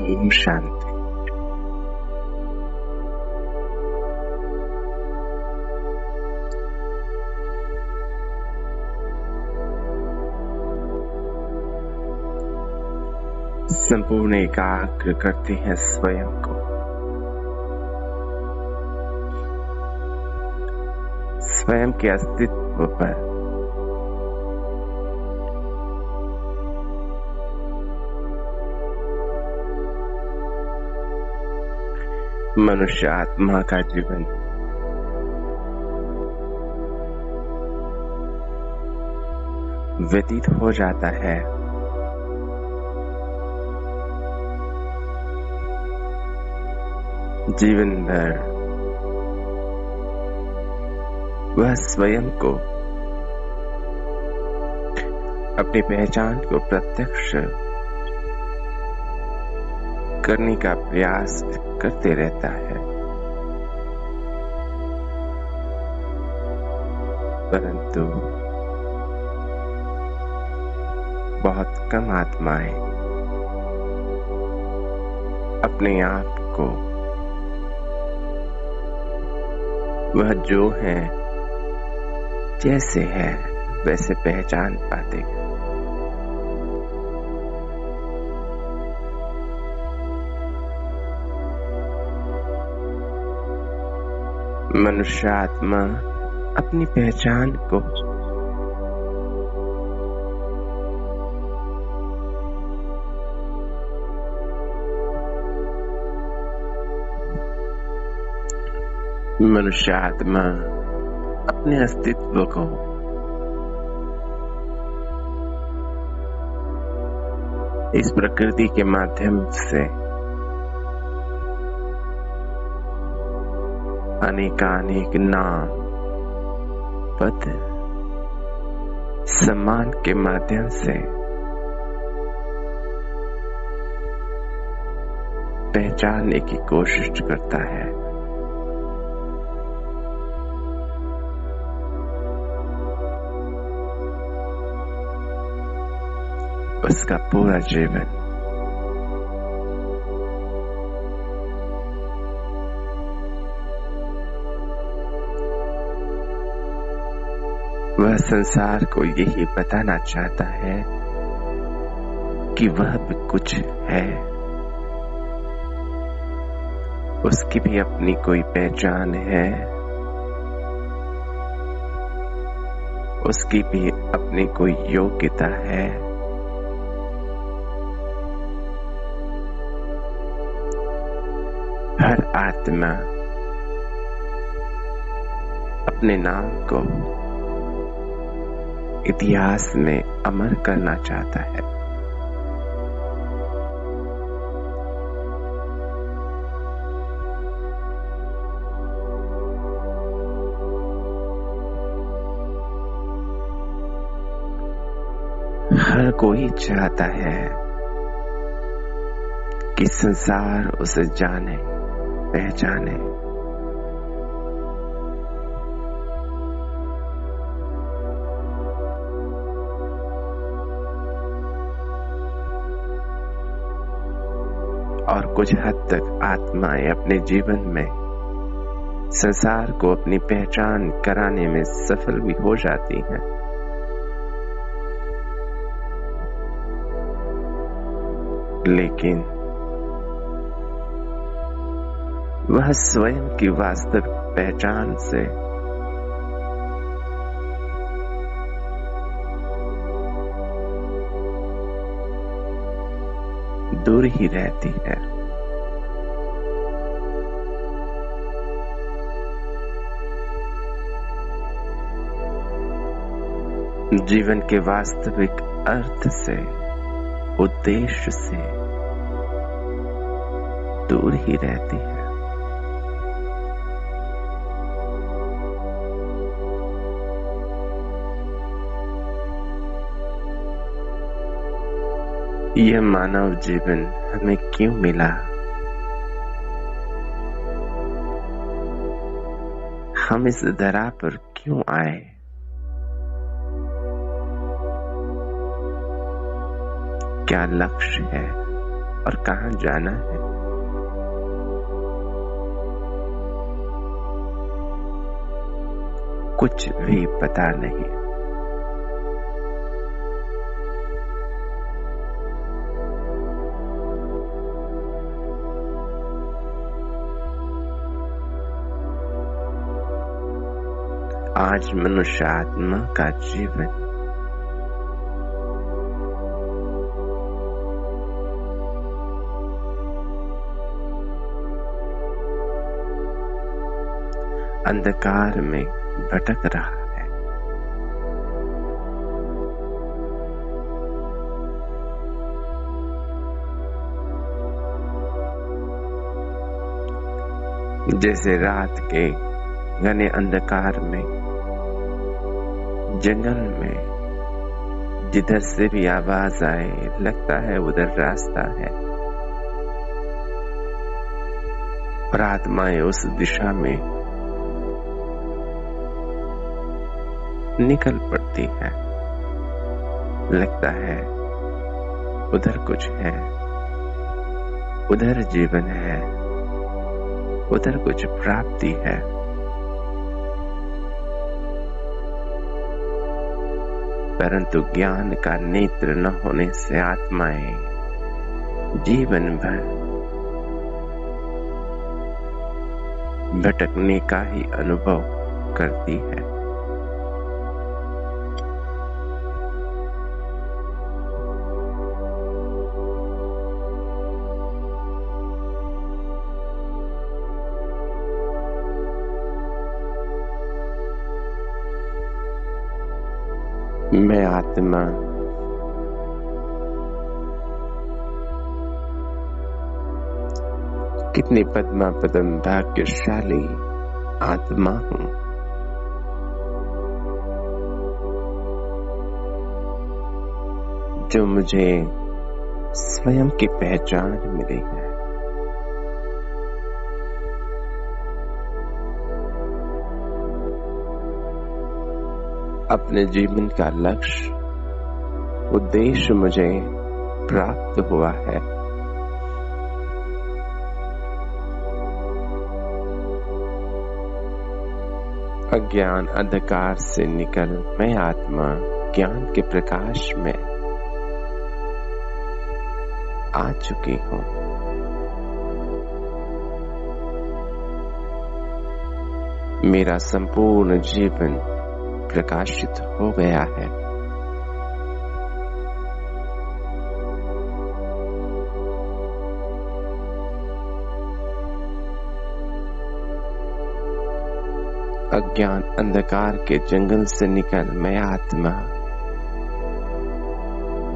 ओम शांति। संपूर्ण एकाग्र करते हैं स्वयं को। स्वयं के अस्तित्व पर। मनुष्य आत्मा का जीवन व्यतीत हो जाता है जीवन भर वह स्वयं को, अपनी पहचान को प्रत्यक्ष करने का प्रयास करते रहता है, परंतु बहुत कम आत्माएं अपने आप को वह जो है, जैसे है वैसे पहचान पाते हैं। मनुष्य आत्मा अपनी पहचान को मनुष्य आत्मा अपने अस्तित्व को इस प्रकृति के माध्यम से अनेकानेक नाम, पद, सम्मान के माध्यम से पहचानने की कोशिश करता है। उसका पूरा जीवन वह संसार को यही बताना चाहता है कि वह भी कुछ है, उसकी भी अपनी कोई पहचान है, उसकी भी अपनी कोई योग्यता है। हर आत्मा अपने नाम को इतिहास में अमर करना चाहता है। हर कोई चाहता है कि संसार उसे जाने, पहचाने। और कुछ हद तक आत्माएं अपने जीवन में संसार को अपनी पहचान कराने में सफल भी हो जाती हैं, लेकिन वह स्वयं की वास्तविक पहचान से दूर ही रहती है। जीवन के वास्तविक अर्थ से, उद्देश्य से दूर ही रहती है। यह मानव जीवन हमें क्यों मिला? हम इस धरा पर क्यों आए? क्या लक्ष्य है? और कहाँ जाना है। कुछ भी पता नहीं। आज मनुष्य आत्मा का जीवन अंधकार में भटक रहा है। जैसे रात के घने अंधकार में जंगल में जिधर से भी आवाज आए लगता है उधर रास्ता है, और आत्माएं उस दिशा में निकल पड़ती है। लगता है उधर कुछ है, उधर जीवन है, उधर कुछ प्राप्ति है। परंतु ज्ञान का नेत्र न होने से आत्माएं जीवन भर भटकने का ही अनुभव करती है। मैं आत्मा कितनी पद्मा पदम भाग्यशाली आत्मा हूं। जो मुझे स्वयं की पहचान मिली है। अपने जीवन का लक्ष्य उद्देश्य मुझे प्राप्त हुआ है। अज्ञान अंधकार से निकल मैं आत्मा ज्ञान के प्रकाश में आ चुकी हूँ। मेरा संपूर्ण जीवन प्रकाशित हो गया है। अज्ञान अंधकार के जंगल से निकल मैं आत्मा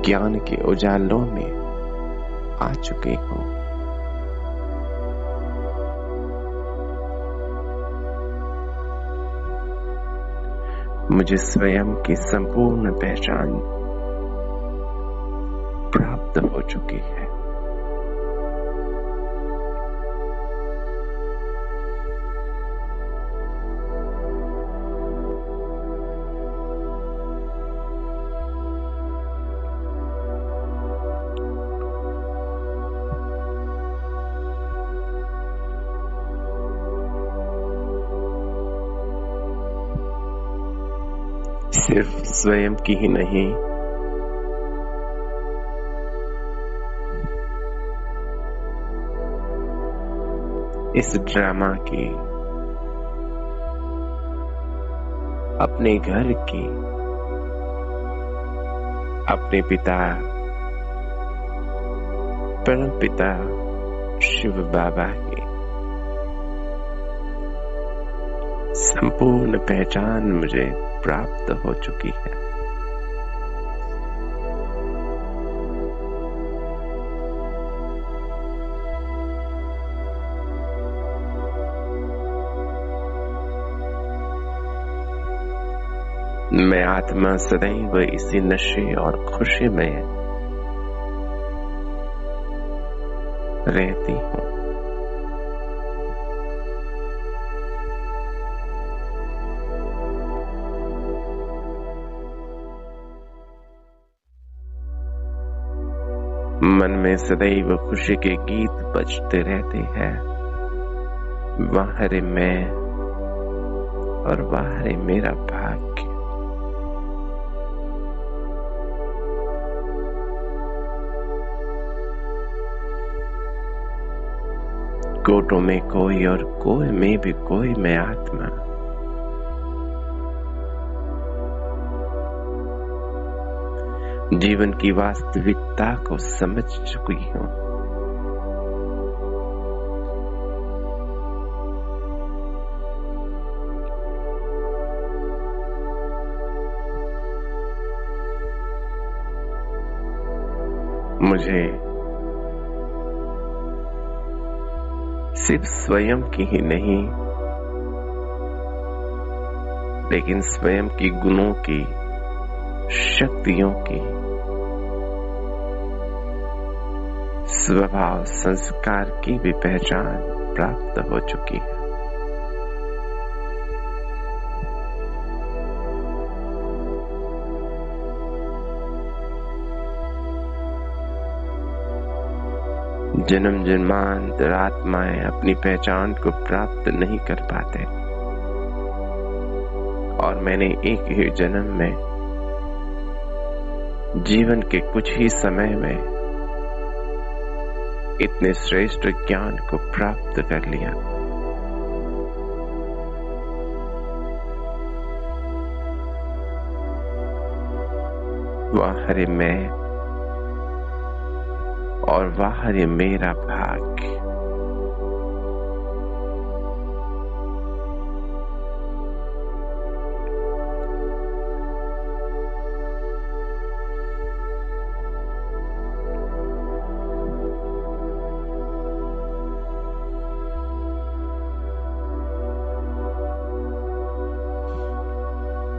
ज्ञान के उजालों में आ चुकी हूँ। मुझे स्वयं की संपूर्ण पहचान प्राप्त हो चुकी है। सिर्फ स्वयं की ही नहीं, इस ड्रामा की, अपने घर की, अपने पिता परम पिता शिव बाबा की संपूर्ण पहचान मुझे प्राप्त हो चुकी है। मैं आत्मा सदैव इसी नशे और खुशी में रहती हूँ। मन में सदैव खुशी के गीत बजते रहते हैं। वाह रे मैं और वाह रे मेरा भाग्य। कोटों में कोई और कोई में भी कोई मैं आत्मा। जीवन की वास्तविकता को समझ चुकी हूं। मुझे सिर्फ स्वयं की ही नहीं, लेकिन स्वयं की गुणों की, शक्तियों की, स्वभाव संस्कार की भी पहचान प्राप्त हो चुकी है। जन्म जन्मांतर आत्माएं अपनी पहचान को प्राप्त नहीं कर पाते, और मैंने एक ही जन्म में, जीवन के कुछ ही समय में इतने श्रेष्ठ ज्ञान को प्राप्त कर लिया। वाह रे मैं और वाह रे मेरा भाग्य।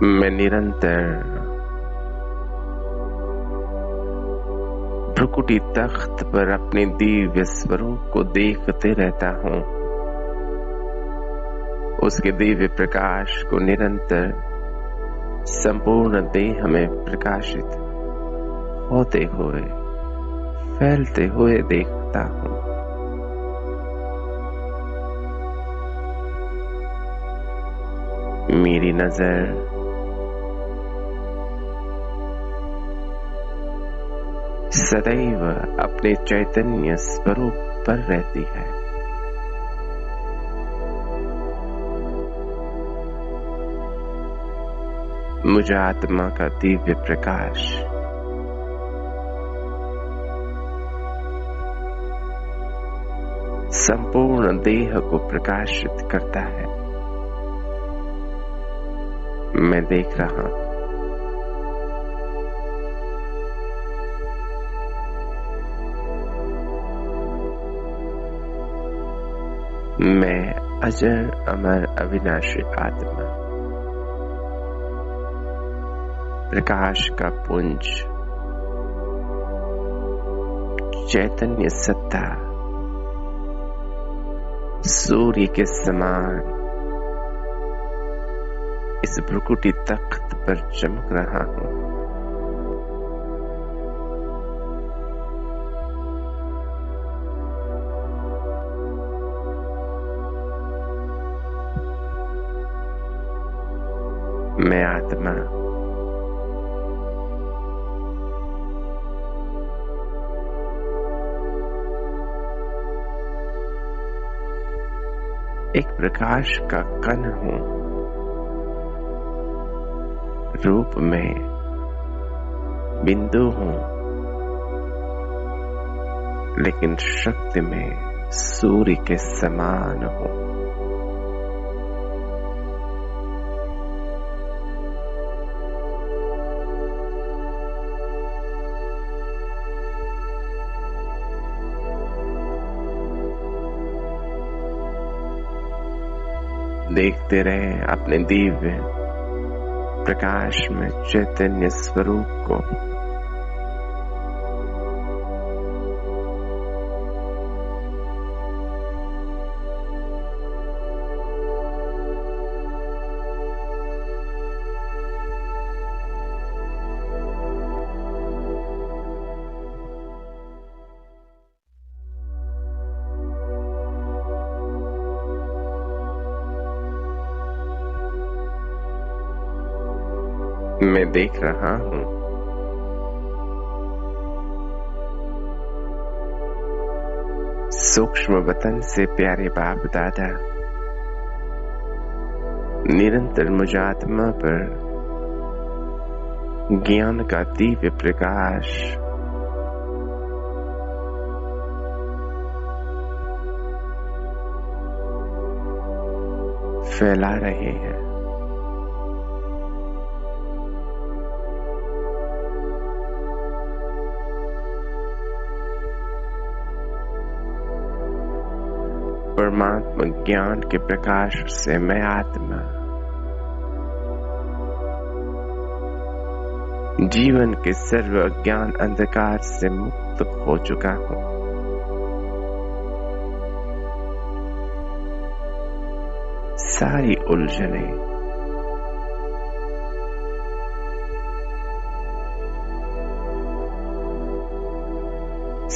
मैं निरंतर भ्रुकुटी तख्त पर अपने दिव्य स्वरूप को देखते रहता हूं। उसके दिव्य प्रकाश को निरंतर संपूर्ण देह में प्रकाशित होते हुए, फैलते हुए देखता हूं। मेरी नजर सदैव अपने चैतन्य स्वरूप पर रहती है। मुझ आत्मा का दिव्य प्रकाश संपूर्ण देह को प्रकाशित करता है। मैं देख रहा हूं। मैं अजर अमर अविनाशी आत्मा, प्रकाश का पुंज, चैतन्य सत्ता, सूर्य के समान इस भ्रुकुटी तख्त पर चमक रहा हूं। मैं आत्मा एक प्रकाश का कण हूं। रूप में बिंदु हूं, लेकिन शक्ति में सूर्य के समान हूं। देखते रहे अपने दिव्य प्रकाश में चैतन्य स्वरूप को। मैं देख रहा हूं सूक्ष्म वतन से प्यारे बाप दादा निरंतर मुझ आत्मा पर ज्ञान का दिव्य प्रकाश फैला रहे हैं। परमात्मा ज्ञान के प्रकाश से मैं आत्मा जीवन के सर्व अज्ञान अंधकार से मुक्त हो चुका हूं। सारी उलझने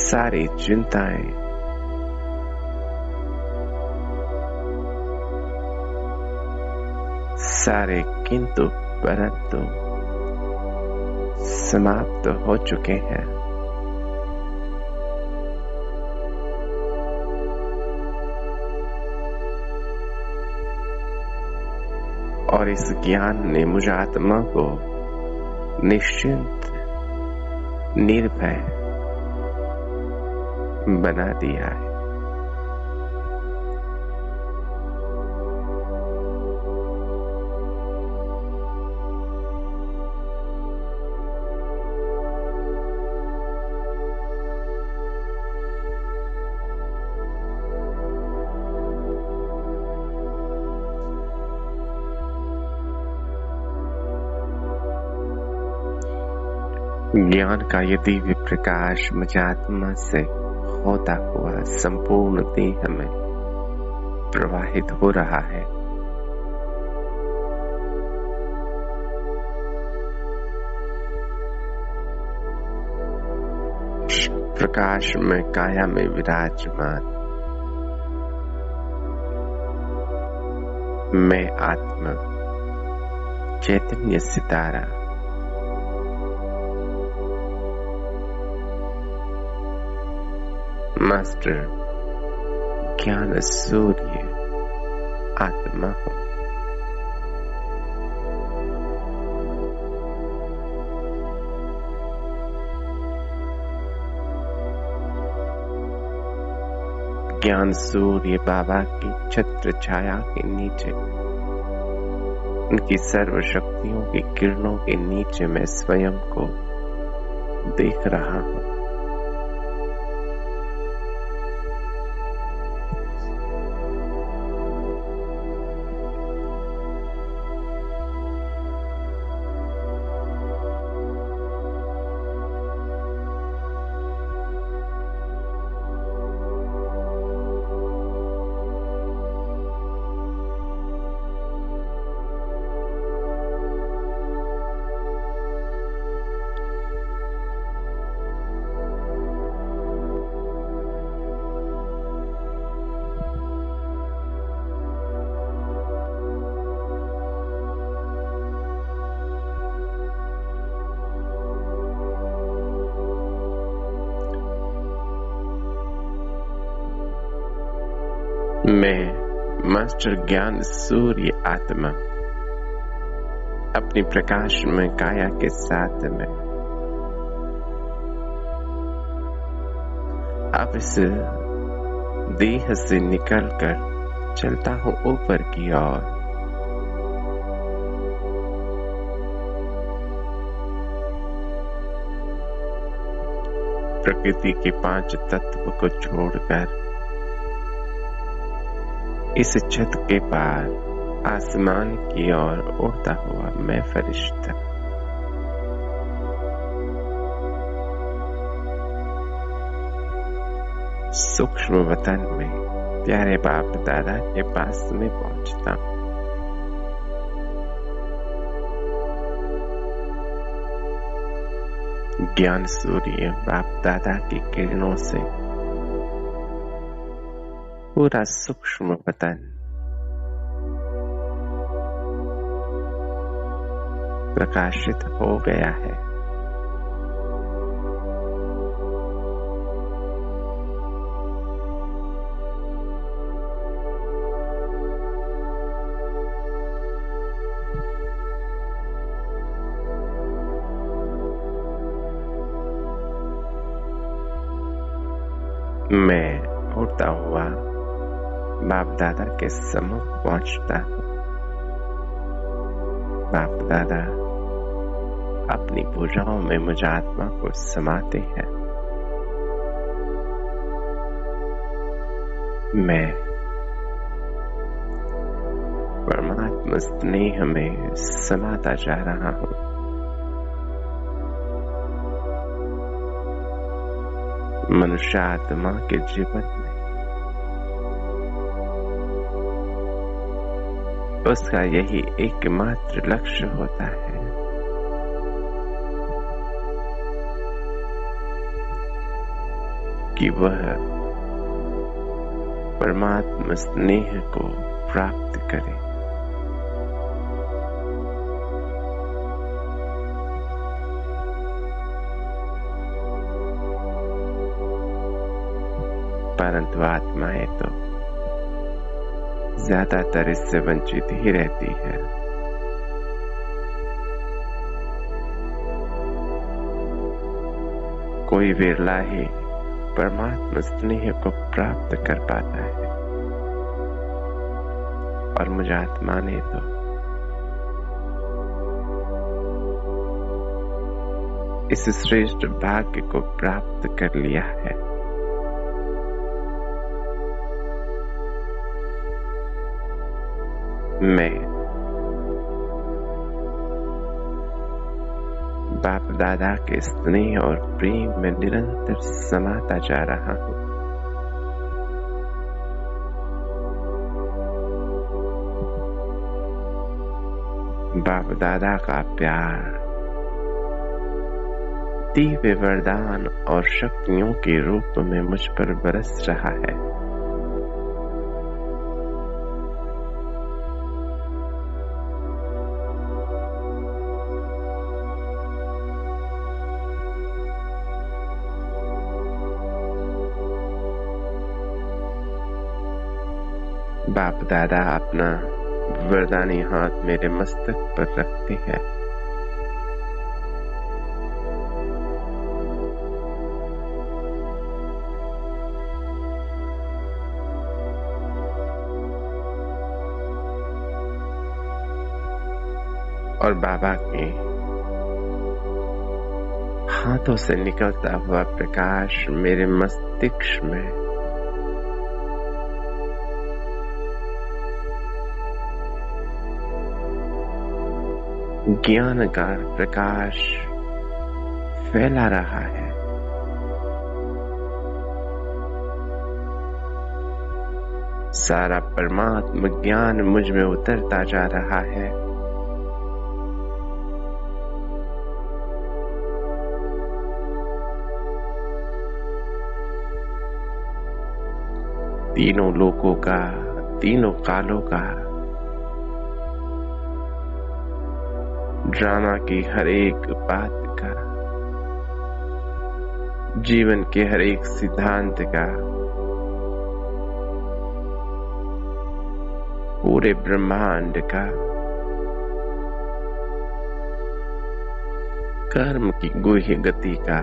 सारी चिंताएं सारे किंतु परंतु समाप्त हो चुके हैं। और इस ज्ञान ने मुझ आत्मा को निश्चिंत निर्भय बना दिया है। ज्ञान का ये दिव्य प्रकाश मुझ आत्मा से होता हुआ संपूर्ण देह में प्रवाहित हो रहा है। प्रकाश में काया में विराजमान मैं आत्मा चैतन्य सितारा मास्टर ज्ञान सूर्य आत्मा हूं। ज्ञान सूर्य बाबा की छत्र छाया के नीचे उनकी सर्व शक्तियों की किरणों के नीचे मैं स्वयं को देख रहा हूं। मैं मास्टर ज्ञान सूर्य आत्मा अपनी प्रकाश में काया के साथ में अब इस देह से निकलकर चलता हूं ऊपर की ओर। प्रकृति के 5 तत्व को छोड़कर इस छत के पार आसमान की ओर उड़ता हुआ मैं फरिश्ता सूक्ष्म वतन में प्यारे बाप दादा के पास में पहुंचता हूं। ज्ञान सूर्य बाप दादा की किरणों से पूरा सूक्ष्म वतन प्रकाशित हो गया है। मैं उड़ता हुआ बाप दादा के सम्मुख पहुंचता हूँ। बाप दादा अपनी भुजाओं में मुझ आत्मा को समाते हैं। मैं परमात्मा स्नेह में समाता जा रहा हूँ। मनुष्य आत्मा के जीवन में उसका यही एकमात्र लक्ष्य होता है कि वह परमात्मा स्नेह को प्राप्त करे। परंतु आत्माएं तो ज्यादातर इससे वंचित ही रहती है। कोई विरला ही परमात्मा स्नेह को प्राप्त कर पाता है और मुझ आत्मा ने तो इस श्रेष्ठ भाग्य को प्राप्त कर लिया है। मैं बाप दादा के स्नेह और प्रेम में निरंतर समाता जा रहा हूँ। बाप दादा का प्यार दिव्य वरदान और शक्तियों के रूप में मुझ पर बरस रहा है। बाप दादा अपना वरदानी हाथ मेरे मस्तक पर रखते हैं। और बाबा के हाथों से निकलता हुआ प्रकाश मेरे मस्तिष्क में ज्ञान का प्रकाश फैला रहा है। सारा परमात्मा ज्ञान मुझ में उतरता जा रहा है। तीनों लोकों का, तीनों कालों का, ड्रामा की हर एक बात का, जीवन के हर एक सिद्धांत का, पूरे ब्रह्मांड का, कर्म की गुह्य गति का,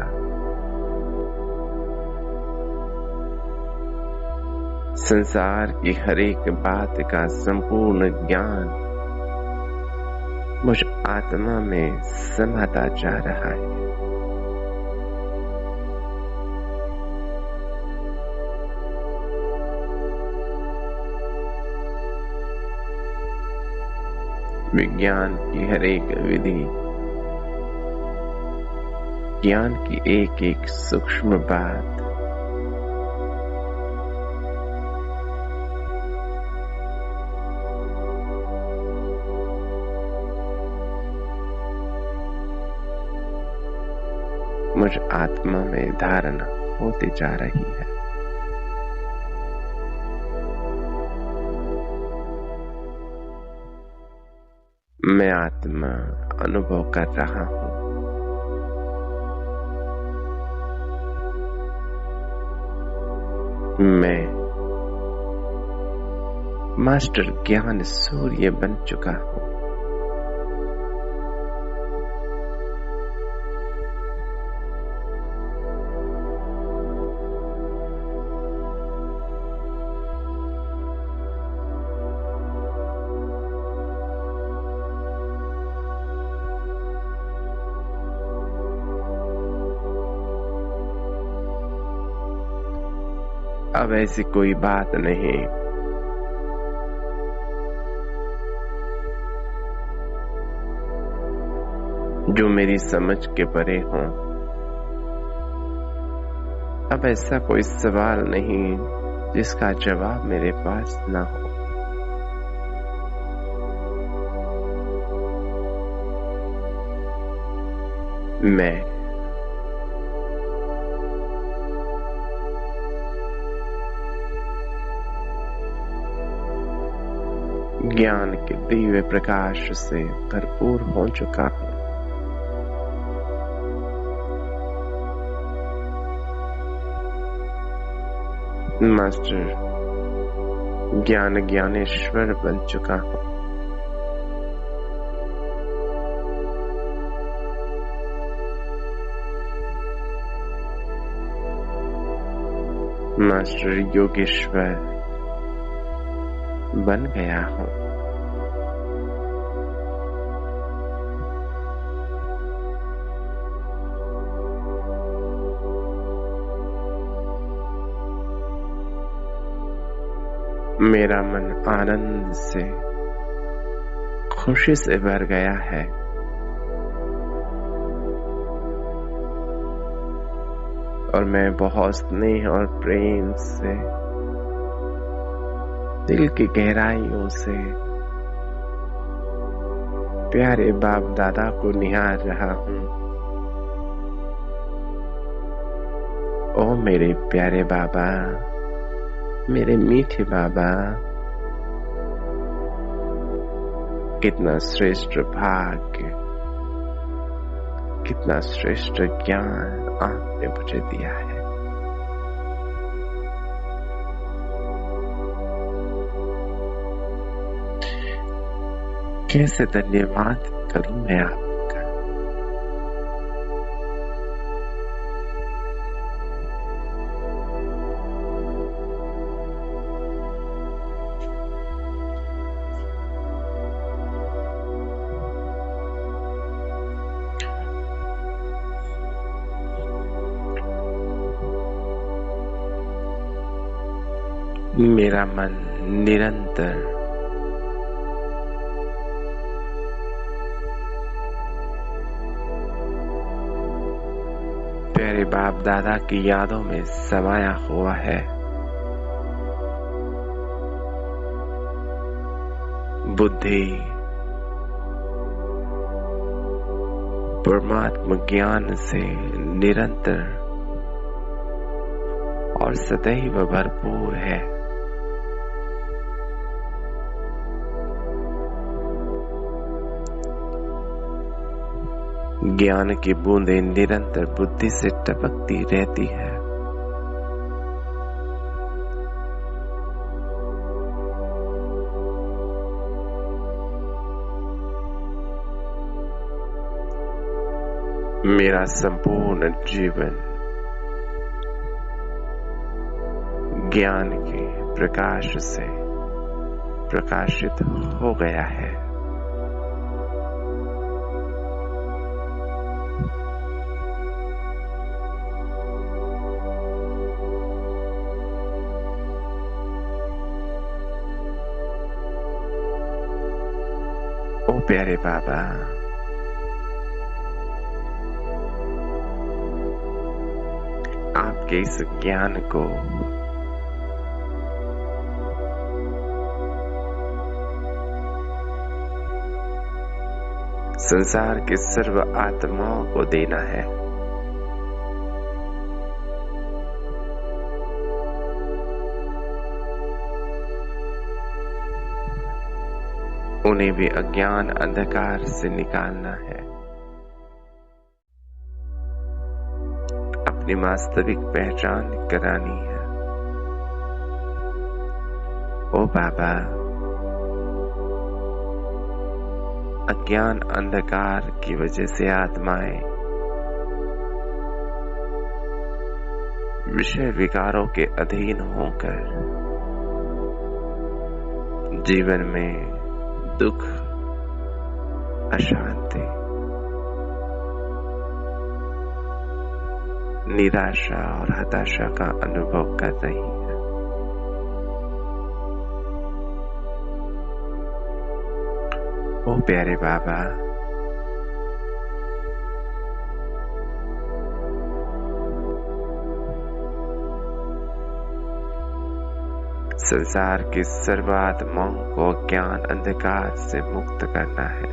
संसार की हर एक बात का संपूर्ण ज्ञान मुझ आत्मा में समाता जा रहा है। विज्ञान की हर एक विधि, ज्ञान की एक एक सूक्ष्म बात मुझ आत्मा में धारणा होती जा रही है। मैं आत्मा अनुभव कर रहा हूँ। मैं मास्टर ज्ञान सूर्य बन चुका हूँ। अब ऐसी कोई बात नहीं जो मेरी समझ के परे हो। अब ऐसा कोई सवाल नहीं जिसका जवाब मेरे पास ना हो। मैं ज्ञान के दिव्य प्रकाश से भरपूर हो चुका हूँ। मास्टर ज्ञान ज्ञानेश्वर बन चुका हूँ। मास्टर योगेश्वर बन गया हूँ। मेरा मन आनंद से, खुशी से भर गया है। और मैं बहुत स्नेह और प्रेम से, दिल की गहराइयों से प्यारे बाप दादा को निहार रहा हूँ। ओ मेरे प्यारे बाबा, मेरे मीठे बाबा, कितना श्रेष्ठ भाग्य, कितना श्रेष्ठ ज्ञान आपने मुझे दिया है। कैसे धन्यवाद करूं मैं आपका। मेरा मन निरंतर प्यारे बाप दादा की यादों में समाया हुआ है। बुद्धि परमात्मा ज्ञान से निरंतर और सदैव भरपूर है। ज्ञान की बूंदें निरंतर बुद्धि से टपकती रहती है। मेरा संपूर्ण जीवन ज्ञान के प्रकाश से प्रकाशित हो गया है। ओ प्यारे बाबा, आपके इस ज्ञान को संसार के सर्व आत्माओं को देना है। उन्हें भी अज्ञान अंधकार से निकालना है, अपनी वास्तविक पहचान करानी है। ओ बाबा, अज्ञान अंधकार की वजह से आत्माएं विषय विकारों के अधीन होकर जीवन में दुख, अशांति, निराशा और हताशा का अनुभव कर रही है। ओ प्यारे बाबा, संसार की सर्व आत्माओं को ज्ञान अंधकार से मुक्त करना है।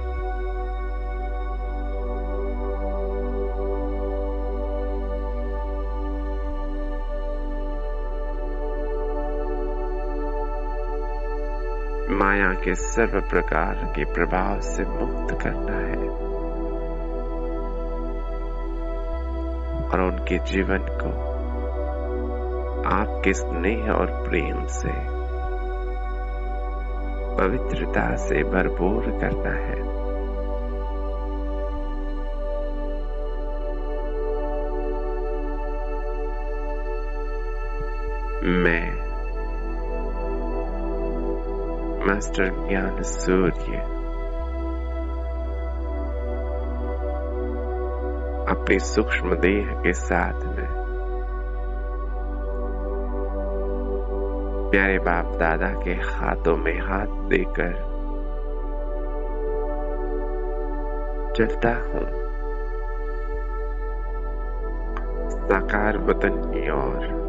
माया के सर्व प्रकार के प्रभाव से मुक्त करना है और उनके जीवन को आपके स्नेह और प्रेम से, पवित्रता से भरपूर करना है। मैं मास्टर ज्ञान सूर्य अपनी सूक्ष्म देह के साथ में प्यारे बाप दादा के हाथों में हाथ देकर चलता हूँ साकार वतन की ओर।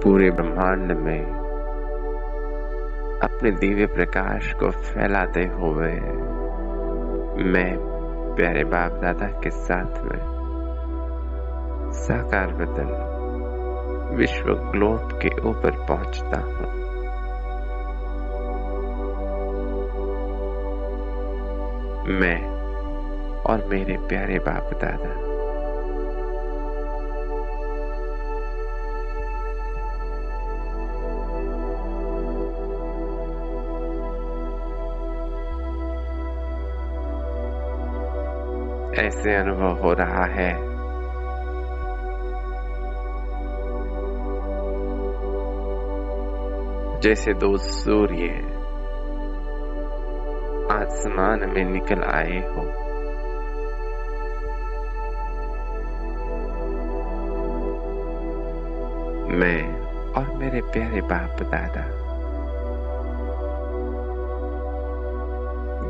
पूरे ब्रह्मांड में अपने दिव्य प्रकाश को फैलाते हुए मैं प्यारे बाप दादा के साथ में साकार वतन विश्व ग्लोब के ऊपर पहुंचता हूं। मैं और मेरे प्यारे बाप दादा ऐसे अनुभव हो रहा है जैसे दो सूर्य आसमान में निकल आए हो। मैं और मेरे प्यारे बाप दादा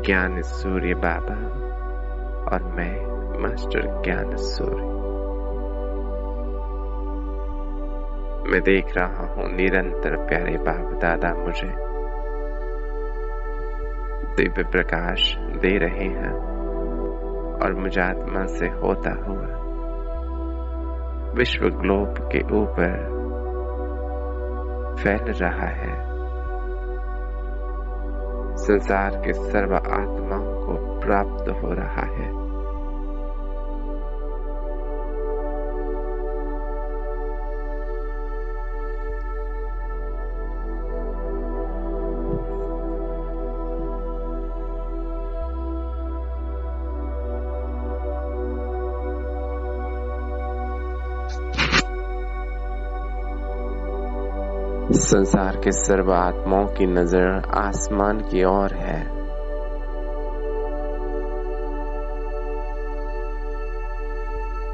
ज्ञान सूर्य बाबा और मैं मास्टर ज्ञान सूर्य, मैं देख रहा हूं निरंतर प्यारे बाप दादा मुझे दिव्य प्रकाश दे रहे हैं और मुझे आत्मा से होता हुआ विश्व ग्लोब के ऊपर फैल रहा है। संसार के सर्व आत्माओं को प्राप्त हो रहा है। संसार के सर्व आत्माओं की नजर आसमान की ओर है।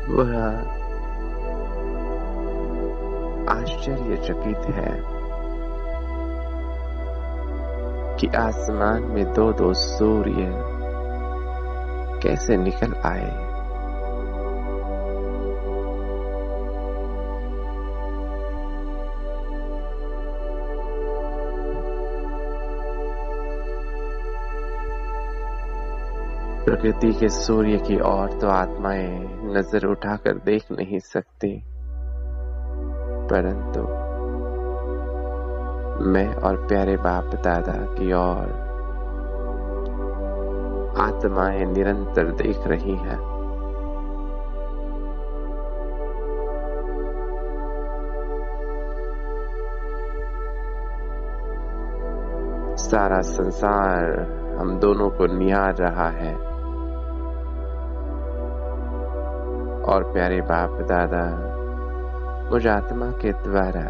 वह आश्चर्यचकित है कि आसमान में दो दो सूर्य कैसे निकल आए। प्रकृति के सूर्य की ओर तो आत्माएं नजर उठाकर देख नहीं सकती, परंतु मैं और प्यारे बाप दादा की ओर आत्माएं निरंतर देख रही हैं। सारा संसार हम दोनों को निहार रहा है और प्यारे बाप दादा मुझ आत्मा के द्वारा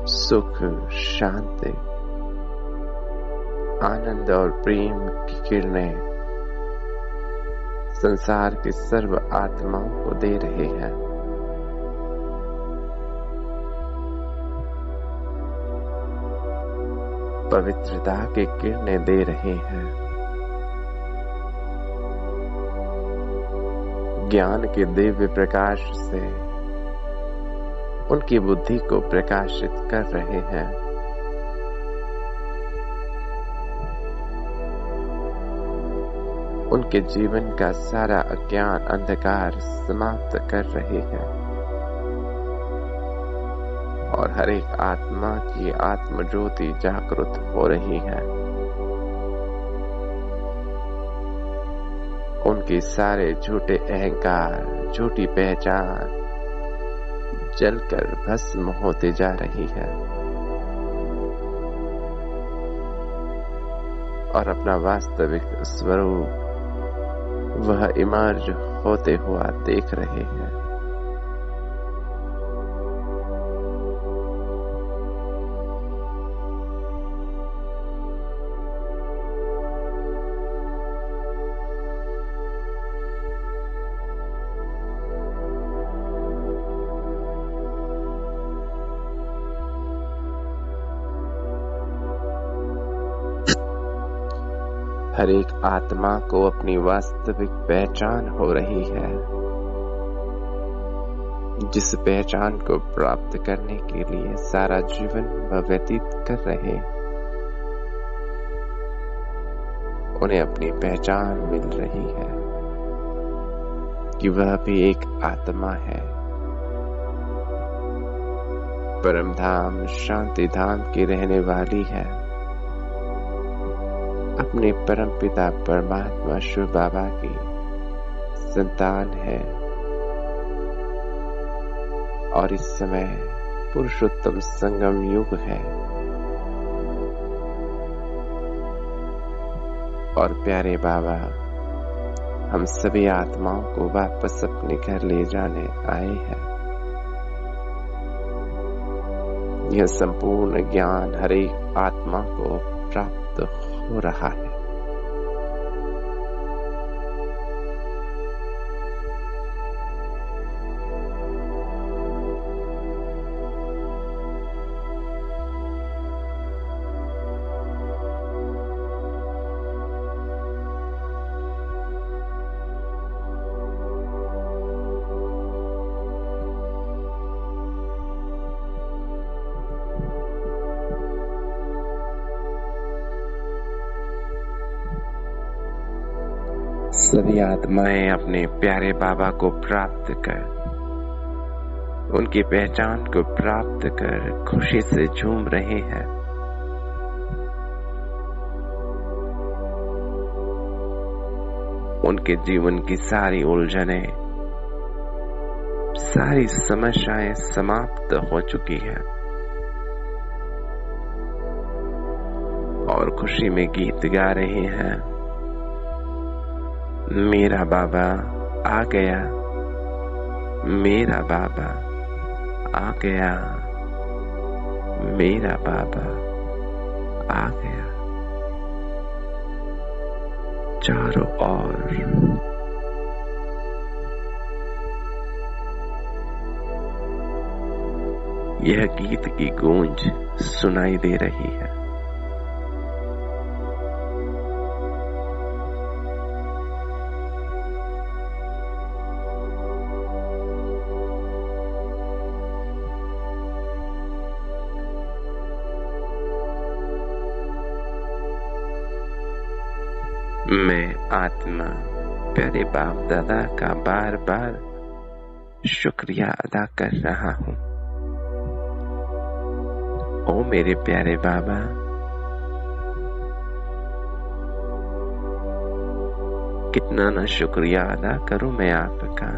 सुख, शांति, आनंद और प्रेम की किरणें संसार की सर्व आत्माओं को दे रहे हैं। पवित्रता की किरणें दे रहे हैं। ज्ञान के दिव्य प्रकाश से उनकी बुद्धि को प्रकाशित कर रहे हैं। उनके जीवन का सारा अज्ञान अंधकार समाप्त कर रहे हैं और हर एक आत्मा की आत्म ज्योति जागृत हो रही है। उनके सारे झूठे अहंकार, झूठी पहचान जलकर भस्म होते जा रही है और अपना वास्तविक स्वरूप वह इमर्ज होते हुआ देख रहे हैं। हर एक आत्मा को अपनी वास्तविक पहचान हो रही है, जिस पहचान को प्राप्त करने के लिए सारा जीवन वह व्यतीत कर रहे। उन्हें अपनी पहचान मिल रही है कि वह भी एक आत्मा है। परम धाम शांति धाम की रहने वाली है, अपने परम पिता परमात्मा शिव बाबा की संतान है और इस समय पुरुषोत्तम संगम युग है और प्यारे बाबा हम सभी आत्माओं को वापस अपने घर ले जाने आए हैं। यह संपूर्ण ज्ञान हर एक आत्मा को प्राप्त हो रहा है। सभी आत्माएं अपने प्यारे बाबा को प्राप्त कर, उनकी पहचान को प्राप्त कर खुशी से झूम रहे हैं। उनके जीवन की सारी उलझनें, सारी समस्याएं समाप्त हो चुकी हैं और खुशी में गीत गा रहे हैं। मेरा बाबा आ गया, मेरा बाबा आ गया, मेरा बाबा आ गया। चारों ओर यह गीत की गूंज सुनाई दे रही है। मैं आत्मा प्यारे बाप दादा का बार बार शुक्रिया अदा कर रहा हूँ। ओ मेरे प्यारे बाबा, कितना ना शुक्रिया अदा करूं मैं आपका,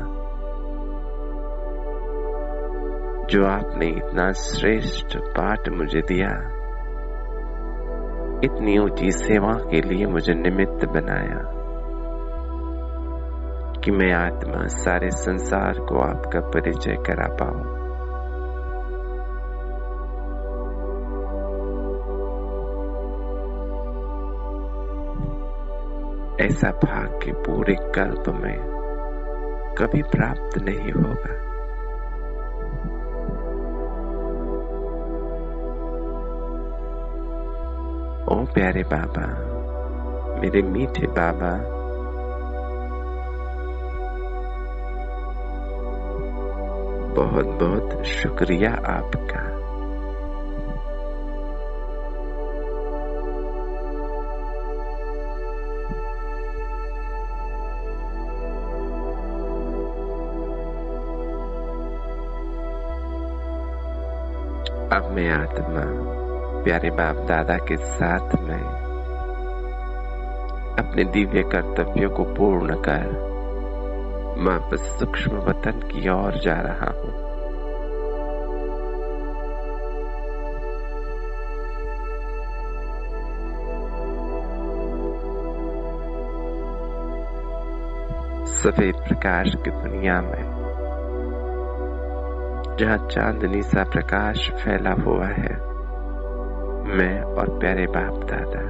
जो आपने इतना श्रेष्ठ पाठ मुझे दिया, इतनी ऊंची सेवा के लिए मुझे निमित्त बनाया कि मैं आत्मा सारे संसार को आपका परिचय करा पाऊं। ऐसा भाग्य पूरे कल्प में कभी प्राप्त नहीं होगा। ओ प्यारे बाबा, मेरे मीठे बाबा, बहुत बहुत शुक्रिया आपका। अब मैं आत्मा प्यारे बाप दादा के साथ में अपने दिव्य कर्तव्यों को पूर्ण कर वापस सूक्ष्म वतन की ओर जा रहा हूँ। सफेद प्रकाश की दुनिया में जहाँ चांदनी सा प्रकाश फैला हुआ है, मैं और प्यारे बाप दादा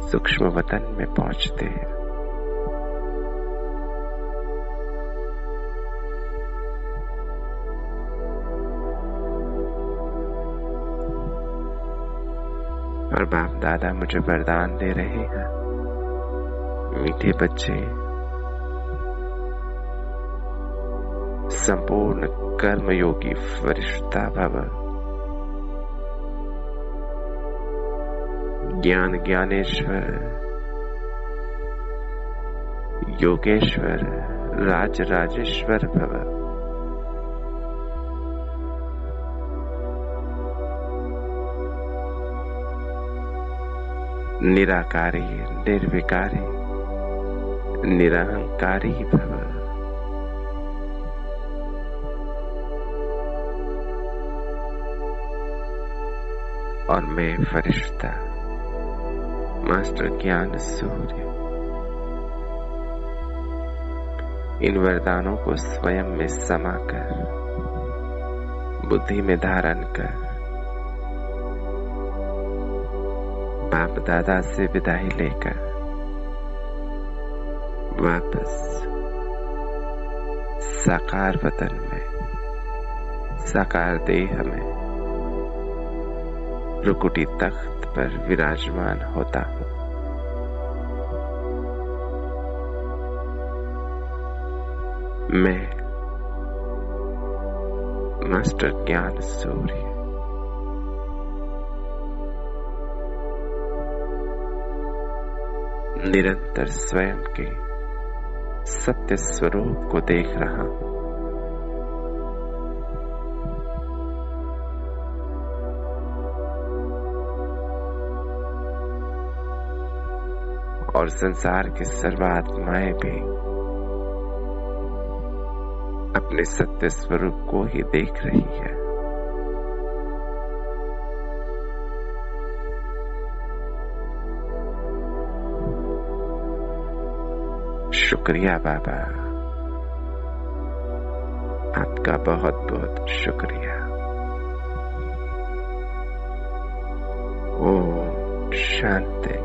सूक्ष्म वतन में पहुंचते हैं। और बाप दादा मुझे वरदान दे रहे हैं, मीठे बच्चे, संपूर्ण कर्मयोगी फरिश्ता भव, ज्ञान ज्ञानेश्वर, योगेश्वर, राज राजेश्वर भव। निराकारी, निर्विकारी, निरहंकारी भव। और मैं फरिश्ता मास्टर ज्ञान सूर्य इन वरदानों को स्वयं में समाकर बुद्धि में धारण कर बाप दादा से विदाई लेकर वापस साकार वतन में, साकार देह में रुकुटी तख्त पर विराजमान होता हूँ। मैं मास्टर ज्ञान सूर्य निरंतर स्वयं के सत्य स्वरूप को देख रहा हूँ। और संसार की सर्वात्माएं भी अपने सत्य स्वरूप को ही देख रही है। शुक्रिया बाबा, आपका बहुत बहुत शुक्रिया। ओम शांति,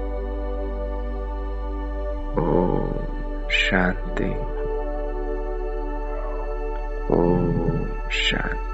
ओम शांति, ओम शांति।